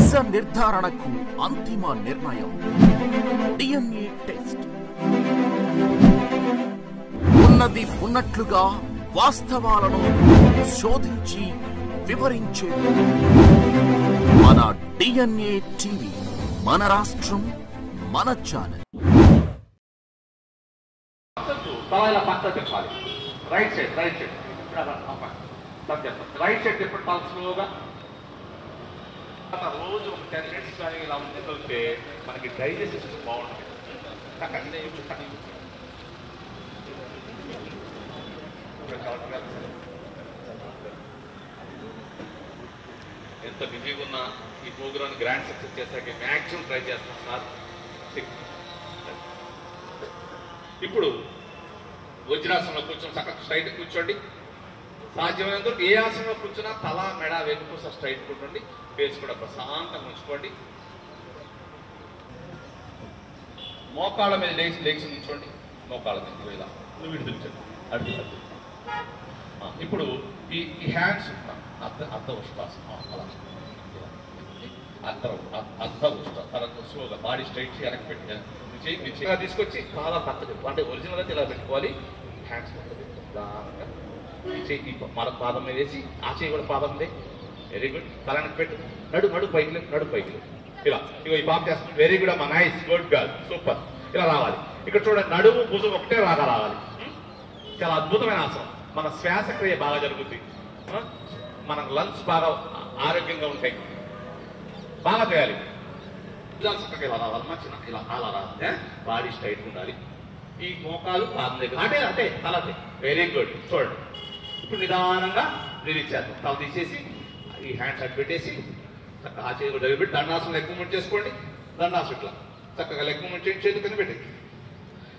నిజ నిర్ధారణకు అంతిమ నిర్ణయం డిఎన్ఏ టెస్ట్. ఉన్నది ఉన్నట్లుగా వాస్తవాలను శోధించి వివరించే మన డిఎన్ఏ టీవీ, మన రాష్ట్రం, మన ఛానల్. పక్క చెప్పాలి. రైట్ సైడ్ రైట్ సైడ్ చెప్పండి. చాలా స్లోగా రోజు ఒక 10 minutes కానీ ఇలా ఉంటే మనకి డైజెస్ట్ సిస్టమ్ బాగుంటుంది. ఎంత బిజీగా ఉన్నా ఈ ప్రోగ్రామ్ గ్రాండ్ సక్సెస్ చేసాక మ్యాక్సిమం ట్రై చేస్తాం సార్. ఇప్పుడు వజ్రాసనంలో కూర్చొని చక్కగా స్ట్రైట్ కూర్చోండి. సాధ్యమైనంత ఏ ఆసనంలో కూర్చున్నా తల మెడ వెనుక స్ట్రైట్ కూర్చోండి. ఫేస్ కూడా ప్రశాంతంగా ఉంచుకోండి. మోకాళ్ళ మీద లేచి ఉంచండి. మోకాళ్ళ మీద ఇలా నువ్వు విడిపించండి. అడ్డు ఇప్పుడు ఈ హ్యాండ్స్ అర్ధ ఉష్టాసనం అలా అర్ధ ఉష్ట తర్వాత స్లోగా బాడీ స్ట్రైట్ వెనక్కి పెట్టి తీసుకొచ్చి చాలా పక్కన అంటే ఒరిజినల్ అయితే ఇలా పెట్టుకోవాలి. హ్యాండ్స్ మన పాదం మీద వేసి ఆ చేయి కూడా పాదం మీద. Very good. తలానికి పెట్టు. నడు పైకి ఇలా ఇగో ఈ పాప చేస్తుంది. వెరీ గుడ్ అమ్మా, నైస్, గుడ్ గర్ల్, సూపర్. ఇలా రావాలి. ఇక్కడ చూడండి, నడుము భుజం ఒకటే రావాలి. చాలా అద్భుతమైన ఆసనం. మన శ్వాసక్రియ బాగా జరుగుతుంది. మన లంగ్స్ బాగా ఆరోగ్యంగా ఉంటాయి. బాగా చేయాలి. చక్కగా ఇలా రావాలి. మంచిగా ఇలా అలా రావాలి. బాడీ స్ట్రైట్ ఉండాలి. ఈ మోకాలు పాదం దగ్గర అంటే తలతే. Very good. చూడండి, ఇప్పుడు నిదానంగా రిలీజ్ చేద్దాం. తల తీసేసి ఈ హ్యాండ్స్ అటు పెట్టేసి చక్కగా ఆ చేతి కూడా పెట్టి దండాసనం లెక్క మూమెంట్ చేసుకోండి. దండాసనం ఇట్లా చక్కగా లెక్క మూమెంట్ చేయండి. చేతి కింద పెట్టి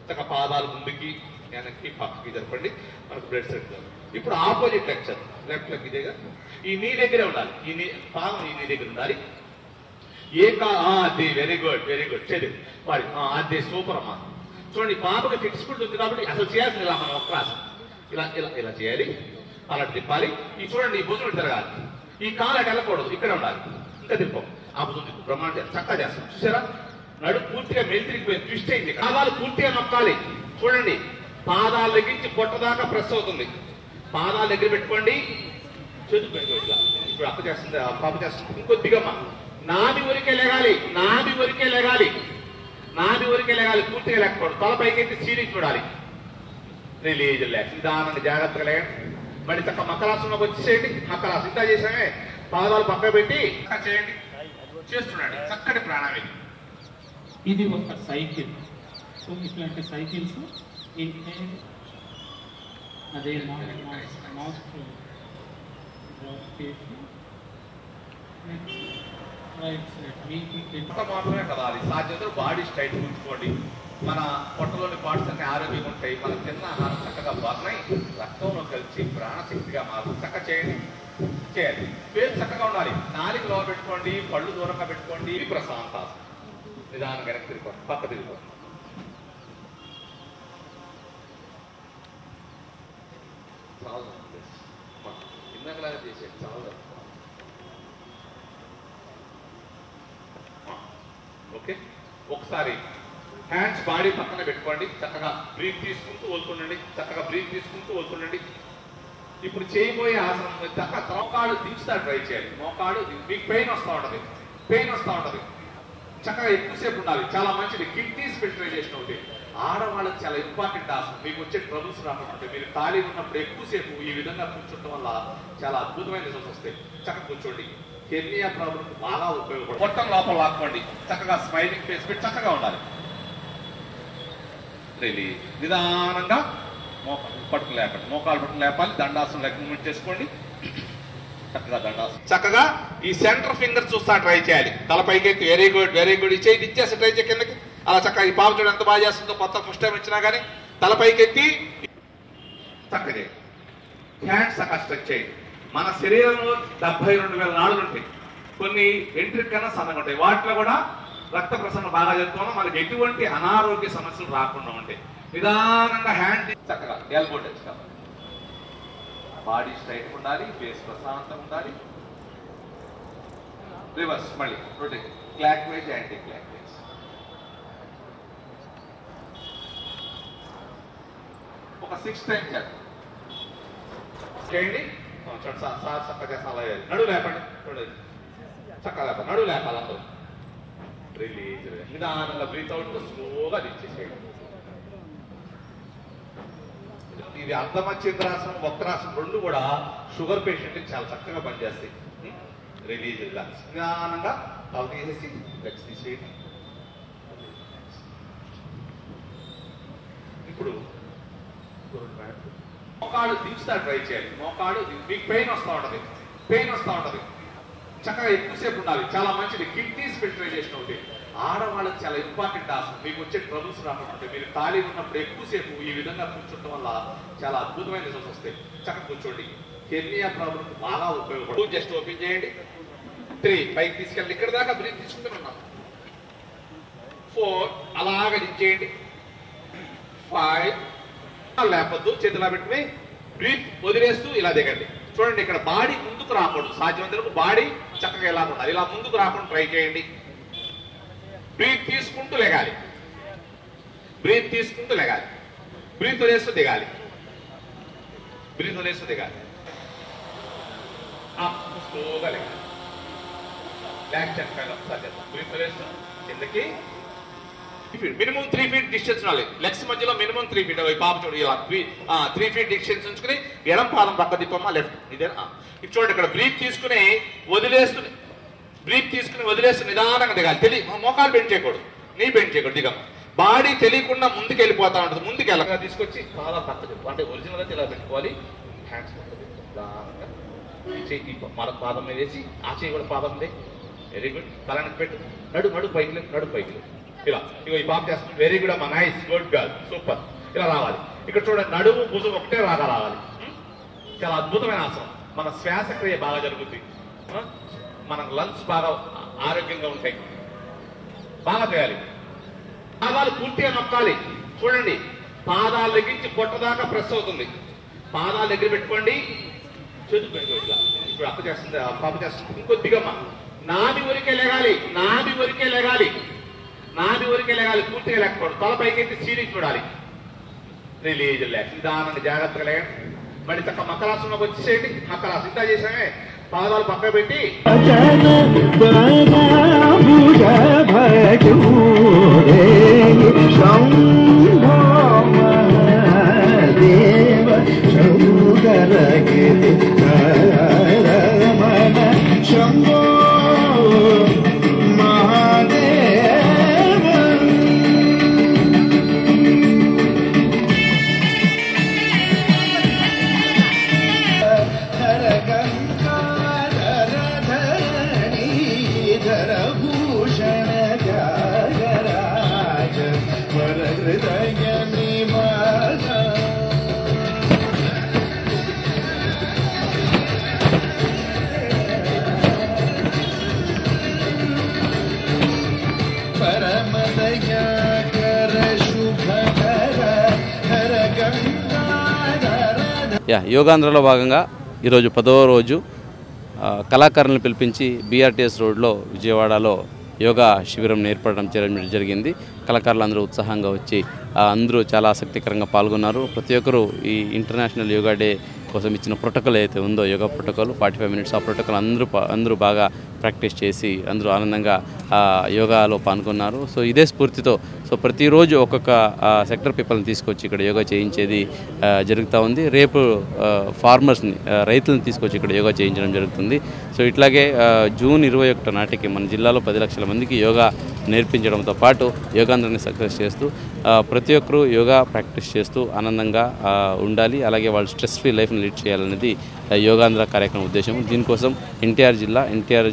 చక్కగా పాదాలు ముందుకి వెనక్కి పక్కకి జరపండి. మనకు బ్లడ్ సర్కిల్. ఇప్పుడు ఆపోజిట్ లెక్చర్ లెఫ్ట్ లెగ్ ఇదేగా. ఈ నీ దగ్గరే ఉండాలి. పాదం ఈ నీ దగ్గర ఉండాలి. అది వెరీ గుడ్ చేది వాడి అది సూపర్ అమ్మా. చూడండి, పాపకి ఫిక్స్డ్ ఉంది కాబట్టి అసలు చేయాల్సింది ఇలా మనం ఒక్క ఆసనం ఇలా ఇలా ఇలా చేయాలి. అలా తిప్పాలి. ఈ చూడండి, ఈ భుజం తిరగాలి. ఈ కాలు అటు వెళ్ళకూడదు, ఇక్కడ ఉండాలి. ఇంకా తిప్పం. ఆ భుజం తిప్పు. బ్రహ్మాండ చక్కగా చేస్తాం. చూసారా, నడు పూర్తిగా మెలితిరిగిపోయింది, ట్విస్ట్ అయింది. పాదాలు పూర్తిగా నొక్కాలి. చూడండి, పాదాల దగ్గర నుంచి పొట్ట దాకా ప్రెస్ అవుతుంది. పాదాల దగ్గర పెట్టుకోండి. చేతులు పెట్టుకోండి. ఇట్లా ఇప్పుడు అక్క చేస్తుంది, పాప చేస్తుంది. ఇంకొద్దిగా నాభి వరకే లేగాలి. పూర్తిగా లేకపోవడం. తల పైకి సీరీ చూడాలి. రిలీజ్ లేక నిదానంగా జాగ్రత్తగా లేకండి. మళ్ళీ చక్క మకరాసనంలోకి వచ్చేసేయండి. మకరాసనం ఇంత చేసామే. పాదాలు పక్క పెట్టి చేయండి. చేస్తున్నాండి చక్కటి ప్రాణాయామం. ఇది ఒక సైకిల్. సో ఇట్లాంటి సైకిల్స్ అదే మౌత్ మాత్రమే కదాలి. సాధ్యత బాడీ స్ట్రైట్ ఉంచుకోండి. మన పొట్టలోని పార్ట్స్ అన్ని ఆరోగ్యంగా ఉంటాయి. మన తిన్న ఆహారం చక్కగా బర్నై రక్తంలో కలిసి ప్రాణశక్తిగా మారుతుంది. చక్కగా చేయాలి. పేరు చక్కగా ఉండాలి. నాలుగు లో పెట్టుకోండి. పళ్ళు దూరంగా పెట్టుకోండి. ప్రశాంతాసనం. నిదానంగా వెనక్కి తిరుగుకోండి. పక్క తిరుగుకోండి. చాలా ఇందాకలాగా చేసేది చాలా. ఓకే, ఒకసారి హ్యాండ్స్ బాడీ పక్కన పెట్టుకోండి. చక్కగా బ్రీత్ తీసుకుంటూ వదులుతుండండి. ఇప్పుడు చేయబోయే ఆసనం చక్కగా మోకాడు దించుతా ట్రై చేయాలి. మోకాడు మీకు పెయిన్ వస్తూ ఉంటుంది. చక్కగా ఎక్కువసేపు ఉండాలి. చాలా మంచిది. కిడ్నీస్ ఫిల్టరైజేషన్ అవుతాయి. ఆడవాళ్ళకి చాలా ఇంపార్టెంట్ ఆసనం. మీకు వచ్చే ట్రబుల్స్ రాకుండా మీరు ఖాళీ ఉన్నప్పుడు ఎక్కువసేపు ఈ విధంగా కూర్చోవడం వల్ల చాలా అద్భుతమైన రిజల్ట్స్ వస్తాయి. చక్కగా కూర్చోండి. హెర్నియా ప్రాబ్లం బాగా ఉపయోగపడుతుంది. పొట్టం లోపల లాక్కోండి. చక్కగా స్మైలింగ్ ఫేస్ పెట్టి చక్కగా ఉండాలి. నిదానంగా పట్టుకు లేపండి. మోకాలు పట్టుకు లేపాలి. దండాసనం లెగ్ మూమెంట్ చేసుకోండి. చక్కగా దండాసనం. చక్కగా ఈ సెంటర్ ఫింగర్ చూస్తా ట్రై చేయాలి. తలపైకి వెరీ గుడ్. ఈ చేయి ఇచ్చేసి ట్రై చేయ కిందకి. అలా చక్కగా ఈ పాప చూడండి ఎంత బాగా చేస్తుందో. కొత్త ఫస్ట్ టైం ఇచ్చినా కానీ తలపైకి ఎత్తి చక్కగా హ్యాండ్స్ చక్కగా స్ట్రెచ్ చేయండి. మన శరీరంలో 72,000 నాడులు ఉంటాయి. కొన్ని వెంట్రుక కన్నా సన్నగా ఉంటాయి. వాటిలో కూడా రక్త ప్రసరణ బాగా జరుగుతున్నాం. మనకి ఎటువంటి అనారోగ్య సమస్యలు రాకుండా ఉంటాయి. నిదానంగా హ్యాండ్ చక్కగా ఎల్బో టచ్ కావాలి. బాడీ స్ట్రైట్ ఉండాలి. ఫేస్ ప్రశాంతంగా ఉండాలి. రివర్స్ మళ్ళీ rotate clock wise anti clock wise. ఒక 6 టైమ్స్ చేయండి. చూడండి సార్ చక్కగా అలా నడు లేపండి. చూడండి చక్కగా లేపండి, నడు లేపాలి అందరూ. రిలీజ్ నిదానంగా బ్రీత్ అవుట్ స్లోగా దించేసేయండి. ఇది అర్ధమచ్చేంద్రాసనం వక్రాసనం రెండు కూడా షుగర్ పేషెంట్కి చాలా చక్కగా పనిచేస్తాయి. రిలీజ్ రిలాక్స్ నిదానంగా తల తీసేసి లెగ్స్ తీసేయండి. ఇప్పుడు మోకాడు దించుతా ట్రై చేయాలి. మోకాడు మీకు పెయిన్ వస్తూ ఉంటుంది, చక్కగా ఎక్కువసేపు ఉండాలి. చాలా మంచిది. కిడ్నీస్ ఫిల్టరైజేషన్ అవుతాయి. ఆడవాళ్ళకి చాలా ఇంపార్టెంట్ ఆసనం. మీకు వచ్చే ట్రబుల్స్ రాకుండా మీరు ఖాళీ ఉన్నప్పుడు ఎక్కువసేపు ఈ విధంగా కూర్చోవడం వల్ల చాలా అద్భుతమైన రిజల్ట్స్ వస్తాయి. చక్కగా కూర్చోండి. హెర్నియా ప్రాబ్లం బాగా ఉపయోగపడుతుంది. జస్ట్ ఓపెన్ చేయండి. 3 పైకి తీసుకెళ్ళి ఇక్కడ దాకా బ్రీత్ తీసుకుంటూ ఉన్నాం. 4 అలాగా దించేయండి. 5 లేపద్దు, చేతిలా పెట్టుకుని బ్రీత్ వదిలేస్తూ ఇలా దిగండి. చూడండి ఇక్కడ బాడీ ముందుకు రాకూడదు. సాధ్యమైనంత బాడీ చక్కగా ఇలా ఉండాలి. ఇలా ముందుకు రాకుండా ట్రై చేయండి. బ్రీత్ తీసుకుంటూ లెగాలి, బ్రీత్ తీసుకుంటూ లెగాలి, బ్రీత్ వదిలేస్తూ దిగాలి, బ్రీత్ వదిలేస్తూ దిగాలి. స్లోగా లెగాలి. బ్యాక్ చెక్ పైన ఒకసారి చేద్దాం. బ్రీత్ వదిలేస్తూ కిందకి. మినిమం 3 feet డిస్టెన్స్ ఉండాలి. లెగ్స్ మధ్యలో మినిమం 3 feet. పాప చూడు ఇలా 3 feet డిస్టెన్స్ ఉంచుకుని ఎడం పాదం పక్క తిప్పమ్మా లెఫ్ట్. ఇదేనా? ఇప్పుడు చూడండి ఇక్కడ బ్రీత్ తీసుకుని వదిలేస్తూ నిదానంగా దిగాలి. మోకాలు బెండ్ చేయకూడదు, నీ బెండ్ చేయకూడదు. దిగమ్మ. బాడీ తెలియకుండా ముందుకు వెళ్ళిపోతా ఉంటుంది. ముందుకు వెళ్ళగా తీసుకొచ్చి పాదం పక్క తిప్పు. అంటే ఒరిజినల్ అయితే ఇలా పెట్టుకోవాలి. హ్యాండ్స్ నిదానంగా మన పాదం మీద వేసి ఆ చేయి కూడా పాదం మీద. Very good. తలానికి పెట్టు. నడు పైకి ఇలా. ఇగో ఈ పాప చేస్తుంది. వెరీ గుడ్ అమ్మా, నైస్, గుడ్ గర్ల్, సూపర్. ఇలా రావాలి. ఇక్కడ చూడండి నడుము భుజం ఒకటే రావాలి. చాలా అద్భుతమైన ఆసనం. మన శ్వాసక్రియ బాగా జరుగుతుంది. మన లంగ్స్ బాగా ఆరోగ్యంగా ఉంటాయి. బాగా చేయాలి. పాదాలు పూర్తిగా నొక్కాలి. చూడండి పాదాల దగ్గర నుంచి పొట్ట దాకా ప్రెస్ అవుతుంది. పాదాల దగ్గర పెట్టుకోండి. చేతులు పెట్టుకోండి ఇట్లా. ఇప్పుడు అక్క చేస్తుంది, పాప చేస్తుంది. ఇంకొద్దిగమ్మా నాభి వరకే లెగాలి, పూర్తిగా లేకపోవడం. తల పైకి సీరీ చూడాలి. Release relax. నిదానంగా జాగ్రత్తగా లేకండి. మళ్ళీ చక్క మకరాసనంలోకి వచ్చేసేయండి. మకరాసనం ఇంత చేసామే. పాదాలు పక్క పెట్టి యోగాంధ్రలో భాగంగా ఈరోజు 10వ రోజు కళాకారులను పిలిపించి బీఆర్టీఎస్ రోడ్లో విజయవాడలో యోగా శిబిరం ఏర్పడడం జరిగింది. కళాకారులు అందరూ ఉత్సాహంగా వచ్చి అందరూ చాలా ఆసక్తికరంగా పాల్గొన్నారు. ప్రతి ఒక్కరూ ఈ ఇంటర్నేషనల్ యోగా డే కోసం ఇచ్చిన ప్రోటోకాల్ అయితే ఉందో యోగా ప్రోటోకాల్ 45 minutes ఆ ప్రోటోకాల్ అందరూ బాగా ప్రాక్టీస్ చేసి అందరూ ఆనందంగా యోగాలో పాల్గొన్నారు. సో ఇదే స్ఫూర్తితో ప్రతిరోజు ఒక్కొక్క సెక్టర్ పీపుల్ని తీసుకొచ్చి ఇక్కడ యోగా చేయించేది జరుగుతూ ఉంది. రేపు ఫార్మర్స్ని రైతులను తీసుకొచ్చి ఇక్కడ యోగా చేయించడం జరుగుతుంది. సో ఇట్లాగే జూన్ 21 నాటికి మన జిల్లాలో 10 లక్షల మందికి యోగా నేర్పించడంతో పాటు యోగాంధ్రాన్ని సక్సెస్ చేస్తూ ప్రతి ఒక్కరూ యోగా ప్రాక్టీస్ చేస్తూ ఆనందంగా ఉండాలి. అలాగే వాళ్ళు స్ట్రెస్ ఫ్రీ లైఫ్ని లీడ్ చేయాలనేది యోగాంధ్ర కార్యక్రమం ఉద్దేశం. దీనికోసం ఎన్టీఆర్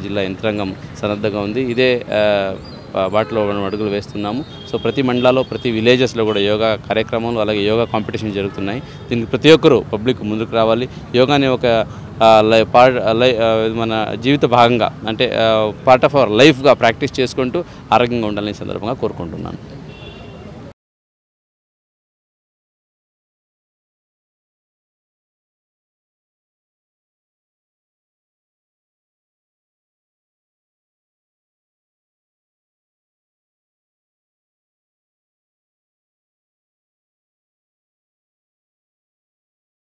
జిల్లా యంత్రాంగం సన్నద్ధంగా ఉంది. ఇదే వాటిలో మనం అడుగులు వేస్తున్నాము. సో ప్రతి మండలాల్లో ప్రతి విలేజెస్లో కూడా యోగా కార్యక్రమాలు అలాగే యోగా కాంపిటీషన్ జరుగుతున్నాయి. దీనికి ప్రతి ఒక్కరూ పబ్లిక్ ముందుకు రావాలి. యోగాని ఒక మన జీవిత భాగంగా అంటే పార్ట్ ఆఫ్ అవర్ లైఫ్గా ప్రాక్టీస్ చేసుకుంటూ ఆరోగ్యంగా ఉండాలని సందర్భంగా కోరుకుంటున్నాను.